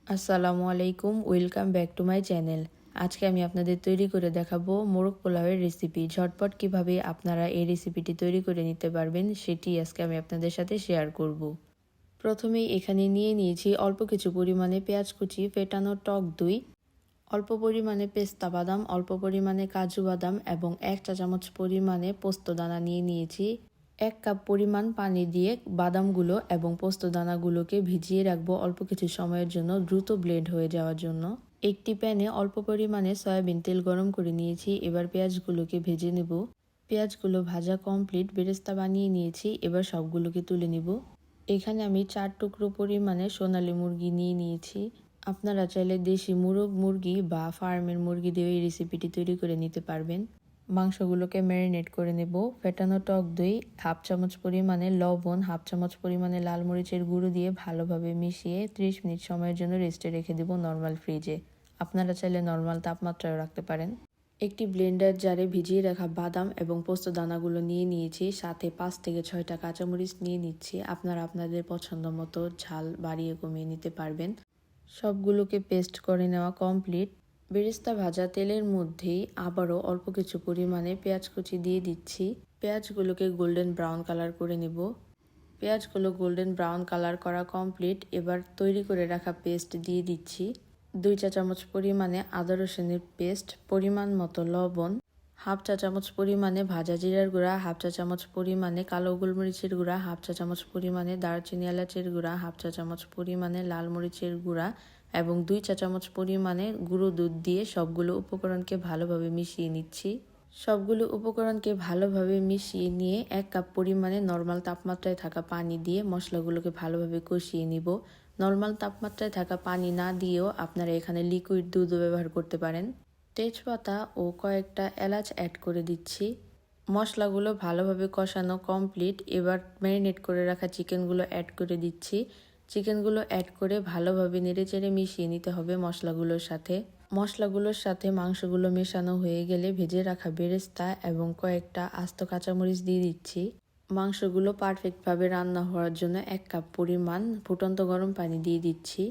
আসসালামু আলাইকুম, welcome back to my channel. আজকে আমি আপনাদের তৈরি করে দেখাবো মোরগ পোলাওয়ের রেসিপি। ঝটপট কিভাবে আপনারা এই রেসিপিটি তৈরি করে নিতে পারবেন সেটি আজকে আমি আপনাদের সাথে শেয়ার করব। প্রথমেই এখানে নিয়ে নিয়েছি অল্প কিছু পরিমাণে পেঁয়াজ কুচি, ফেটানো টক দই, অল্প পরিমাণে পেস্তা বাদাম, অল্প পরিমাণে কাজু বাদাম এবং 1 চা চামচ পরিমাণে পোস্ত দানা নিয়ে নিয়েছি। 1 কাপ পরিমাণ পানি দিয়ে বাদামগুলো এবং পোস্ত দানাগুলোকে ভিজিয়ে রাখবো অল্প কিছু সময়ের জন্য, দ্রুত ব্লেন্ড হয়ে যাওয়ার জন্য। একটি প্যানে অল্প পরিমাণে সয়াবিন তেল গরম করে নিয়েছি। এবার পেঁয়াজগুলোকে ভেজে নেব। পেঁয়াজগুলো ভাজা কমপ্লিট, বেরেস্তা বানিয়ে নিয়েছি। এবার সবগুলোকে তুলে নিব। এখানে আমি 4 টুকরো পরিমাণে সোনালী মুরগি নিয়ে নিয়েছি। আপনারা চাইলে দেশি মুরগ মুরগি বা ফার্মের মুরগি দিয়ে এই রেসিপিটি তৈরি করে নিতে পারবেন। মাংসগুলোকে ম্যারিনেট করে নেব। ফেটানো টক দই, 1/2 চামচ পরিমাণে লবণ, 1/2 চামচ পরিমাণে লাল মরিচের গুঁড়ো দিয়ে ভালোভাবে মিশিয়ে 30 মিনিট সময়ের জন্য রেস্টে রেখে দেব নর্মাল ফ্রিজে। আপনারা চাইলে নর্মাল তাপমাত্রায় রাখতে পারেন। একটি ব্লেন্ডার জারে ভিজিয়ে রাখা বাদাম এবং পোস্ত দানাগুলো নিয়ে নিয়েছি। সাথে 5 থেকে 6টা কাঁচামরিচ নিয়ে নিচ্ছি। আপনারা আপনাদের পছন্দ মতো ঝাল বাড়িয়ে কমিয়ে নিতে পারবেন। সবগুলোকে পেস্ট করে নেওয়া কমপ্লিট। বেরেস্তা ভাজা তেলের মধ্যেই আবারও অল্প কিছু পরিমাণে পেঁয়াজ কুচি দিয়ে দিচ্ছি। পেঁয়াজগুলোকে গোল্ডেন ব্রাউন কালার করে নেব। পেঁয়াজগুলো গোল্ডেন ব্রাউন কালার করা কমপ্লিট। এবার তৈরি করে রাখা পেস্ট দিয়ে দিচ্ছি। 2 চা চামচ পরিমাণে আদা রসুনের পেস্ট, পরিমাণ মতো লবণ, 1/2 চা চামচ পরিমাণে ভাজা জিরার গুঁড়া, 1/2 চা চামচ পরিমাণে কালো গোলমরিচের গুঁড়া, 1/2 চা চামচ পরিমাণে দারচিনি এলাচের গুঁড়া, 1/2 চা চামচ পরিমাণে লাল মরিচের গুঁড়া এবং 2 চা চামচ পরিমাণে গুঁড়ো দুধ দিয়ে সবগুলো উপকরণকে ভালোভাবে মিশিয়ে নিচ্ছি। সবগুলো উপকরণকে ভালোভাবে মিশিয়ে নিয়ে 1 কাপ পরিমাণে নর্মাল তাপমাত্রায় থাকা পানি দিয়ে মশলাগুলোকে ভালোভাবে কষিয়ে নিব। নর্মাল তাপমাত্রায় থাকা পানি না দিয়েও আপনারা এখানে লিকুইড দুধও ব্যবহার করতে পারেন। তেজপাতা ও কয়েকটা এলাচ অ্যাড করে দিচ্ছি। মশলাগুলো ভালোভাবে কষানো কমপ্লিট। এবার ম্যারিনেট করে রাখা চিকেনগুলো অ্যাড করে দিচ্ছি। চিকেনগুলো অ্যাড করে ভালোভাবে নেড়েচেড়ে মিশিয়ে নিতে হবে মশলাগুলোর সাথে। মশলাগুলোর সাথে মাংসগুলো মেশানো হয়ে গেলে ভেজে রাখা বেরেস্তা এবং কয়েকটা আস্ত কাঁচামরিচ দিয়ে দিচ্ছি। মাংসগুলো পারফেক্টভাবে রান্না হওয়ার জন্য 1 কাপ পরিমাণ ফুটন্ত গরম পানি দিয়ে দিচ্ছি।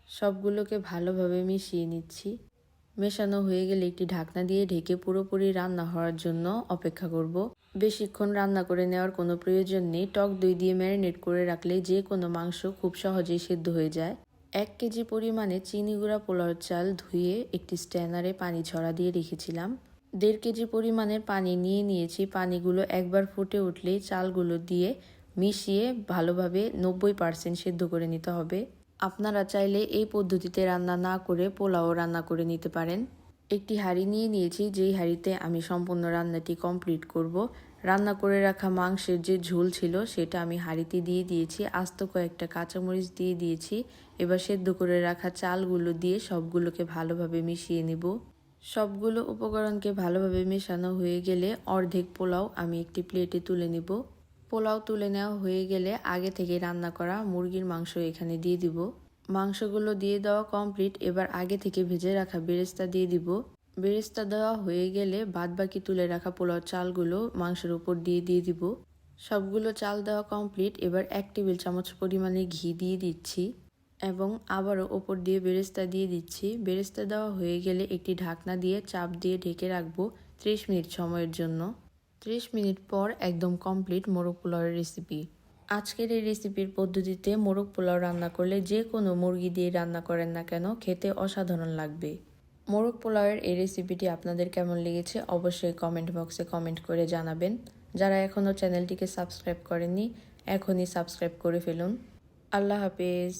সবগুলোকে ভালোভাবে মিশিয়ে নিচ্ছি। মেশানো হয়ে গেলে একটি ঢাকনা দিয়ে ঢেকে পুরোপুরি রান্না হওয়ার জন্য অপেক্ষা করব। বেশিক্ষণ রান্না করে নেওয়ার কোনো প্রয়োজন নেই। টক দই দিয়ে ম্যারিনেট করে রাখলে যে কোনো মাংস খুব সহজেই সেদ্ধ হয়ে যায়। 1 কেজি পরিমাণে চিনি গুঁড়া পোলাওর চাল ধুয়ে একটি স্ট্যানারে পানি ঝরা দিয়ে রেখেছিলাম। 1.5 কেজি পরিমাণের পানি নিয়ে নিয়েছি। পানিগুলো একবার ফুটে উঠলেই চালগুলো দিয়ে মিশিয়ে ভালোভাবে 90% সেদ্ধ করে নিতে হবে। আপনারা চাইলে এই পদ্ধতিতে রান্না না করে পোলাও রান্না করে নিতে পারেন। একটি হাঁড়ি নিয়ে নিয়েছি, যেই হাঁড়িতে আমি সম্পূর্ণ রান্নাটি কমপ্লিট করব। রান্না করে রাখা মাংসের যে ঝোল ছিল সেটা আমি হাঁড়িতে দিয়ে দিয়েছি। আস্ত কয়েকটা কাঁচামরিচ দিয়ে দিয়েছি। এবার সেদ্ধ করে রাখা চালগুলো দিয়ে সবগুলোকে ভালোভাবে মিশিয়ে নিব। সবগুলো উপকরণকে ভালোভাবে মেশানো হয়ে গেলে অর্ধেক পোলাও আমি একটি প্লেটে তুলে নিব। পোলাও তুলে নেওয়া হয়ে গেলে আগে থেকে রান্না করা মুরগির মাংস এখানে দিয়ে দিব। মাংসগুলো দিয়ে দেওয়া কমপ্লিট। এবার আগে থেকে ভেজে রাখা বেরেস্তা দিয়ে দিব। বেরেস্তা দেওয়া হয়ে গেলে বাদবাকি তুলে রাখা পোলাও চালগুলো মাংসের উপর দিয়ে দিব। সবগুলো চাল দেওয়া কমপ্লিট। এবার 1 টেবিল চামচ পরিমাণে ঘি দিয়ে দিচ্ছি এবং আবারও ওপর দিয়ে বেরেস্তা দিয়ে দিচ্ছি। বেরেস্তা দেওয়া হয়ে গেলে একটি ঢাকনা দিয়ে চাপ দিয়ে ঢেকে রাখবো 30 মিনিট সময়ের জন্য। 30 মিনিট পর একদম কমপ্লিট মোরগ পোলাওয়ের রেসিপি। আজকের এই রেসিপির পদ্ধতিতে মোরগ পোলাও রান্না করলে যে কোনো মুরগি দিয়ে রান্না করেন না কেন খেতে অসাধারণ লাগবে। মোরগ পোলাওয়ের এই রেসিপিটি আপনাদের কেমন লেগেছে অবশ্যই কমেন্ট বক্সে কমেন্ট করে জানাবেন। যারা এখনও চ্যানেলটিকে সাবস্ক্রাইব করেননি এখনই সাবস্ক্রাইব করে ফেলুন। আল্লাহ হাফেজ।